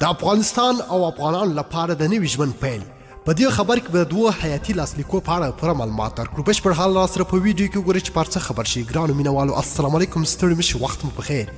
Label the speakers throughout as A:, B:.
A: د افغانستان او افغانانو لپاره د نوي ژوند پیل. په دې خبر کې به د دوه حیاتي لاسلیکو په اړه پوره معلومات درکړو. بشپړ حال را سره په ویډیو کې وګورئ چې په هر څه خبر شئ. ګرانو مینوالو السلام علیکم، ستړي مه شئ، وخت مو پخیر.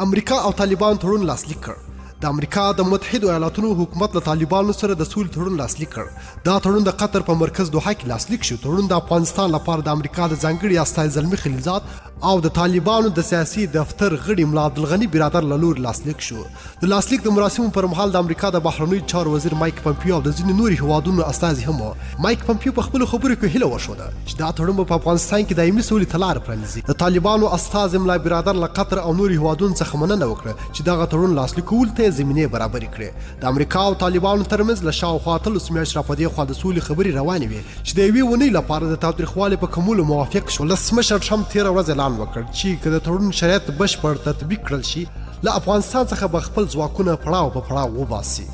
A: امریکا او طالبان تړون لاسلیک کړ. د امریکا د متحدو ایالاتونو حکومت له طالبانو سره د سولې تړون لاسلیک کړ. دا تړون د قطر په مرکز دوحه کې لاسلیک شو. تړون د افغانستان لپاره د امریکا د ځانګړي استازي زلمي خلیلزاد او د طالبانو د سیاسي دفتر غړي ملا عبدالغني برادر له لوري لاسلیک شو. د لاسلیک د مراسمو پر مهال د امریکا د بهرنیو چارو وزیر مایک پمپیو او د ځینو نورو هیوادونو استازي هم وو. مایک پمپیو په خپلو خبرو کې هیله وښوده چې دا تړون به په افغانستان کې دایمي سولې ته لاره پرانیزي. د طالبانو استازي ملا برادر له قطر او نورو هیوادونو څخه مننه وکړه چې دغه تړون لاسلیکولو ته زمینې برابرې کړې. د امریکا او طالبانو ترمنځ له شاوخوا 13 میاشتې را په دې خوا د سولې خبرې روانې وې چې د یوې اونۍ لپاره د تاوتریخوالي په کمولو موافق شو. ولسمشر ټرمپ تېره ورځ اعلان وکړ چې که د تړون شرایط بشپړ تطبیق کړل شي، له افغانستان څخه به خپل ځواکونه پړاو په پړاو وباسي.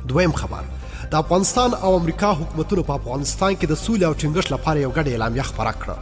A: دویم خبر، د افغانستان او امریکا حکومتونو په افغانستان کې د سولې او ټینګښت لپاره یو ګډه اعلامیه خپره کړه.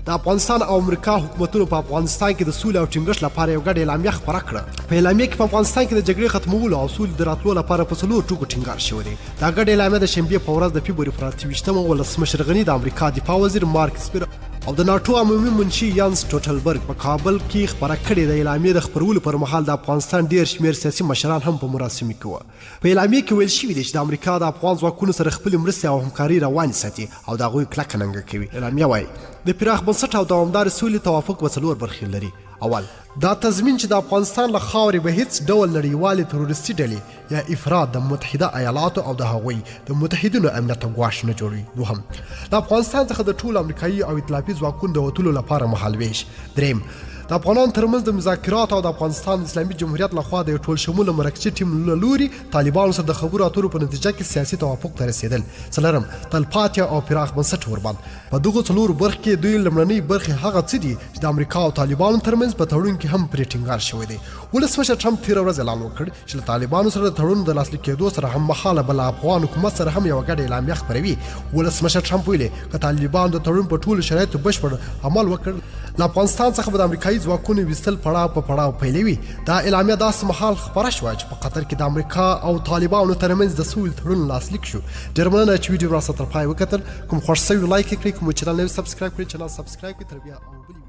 A: د افغانستان او امریکا حکومتونو په افغانستان کې د سولې او ټینګښت لپاره یو ګډه اعلامیه خپره کړه. په اعلامیه کې په افغانستان کې د جګړې ختمولو او سولې د راتلو لپاره په 4 ټکو ټینګار شوی دی. دا ګډه اعلامیه د شنبې په ورځ د فبروري پر 28 ولسمشر غني، د امریکا دفاع وزیر مارک اسپر او د ناټو عمومي منشي یانس ټوټلبرګ په کابل کې خپره کړې. د اعلامیې د خپرولو پر مهال د افغانستان ډېر شمېر سیاسي مشران هم په مراسمو کې وو. په اعلامیې کې ویل شوي دي چې د امریکا د افغان ځواکونو سره خپلې مرستې او همکاري روانې ساتي او د هغوی کلکه ننګه کوي. اعلامیه وایي د پراخ بنسټ او دوامداره سولې توافق به 4 برخې لري. اول، دا تضمین چې د افغانستان له خاورې به هیڅ ډول نړیوالې تروریستي ډلې یا افراد د متحده ایالاتو او د هغوی د متحدینو امنیت ته ګواښ نه جوړوي. دوهم، د افغانستان څخه د ټولو امریکایي او ائتلافي ځواکونو د وتلو لپاره مهالویش. دریم، د افغانانو ترمنځ د مذاکراتو او د افغانستان اسلامي جمهوریت لخوا د یو ټول شموله مرکزي ټیم له لوري طالبانو سره د خبرو اترو په نتیجه کې سیاسي توافق ته رسېدل. څلورم، تلپاتې او پراخ بنسټ وربند. په دغو 4 برخو کې دوی لومړنۍ برخې هغه څه دي چې د امریکا او طالبانو ترمنځ په تړون کې هم پرې ټینګار شوی دی. ولسمشر ټرمپ تېره ورځ اعلان وکړ چې له طالبانو سره د تړون د لاسلیک کېدو سره هممهاله به له افغان حکومت سره هم یوه ګډه اعلامیه خپروي. ولسمشر ټرمپ ویلې که طالبان د تړون په ټولو شرایطو بشپړ عمل وکړ، له افغانستان څخه به د امریکایي ځواکونو ویستل پړاو په پړاو پیلوي. دا اعلامیه داسې مهال خپره شوه چې په قطر کې د امریکا او طالبانو ترمنځ د سولې تړون لاسلیک شو. ډېره مننه چې ویډیو را سره تر پای وکتل. کوم خوښ شوي لایک یې کړئ، کوم چینل نوی سبسکرایب کړئ، چینل سبسکرایب کړئ. تر بیا او بلې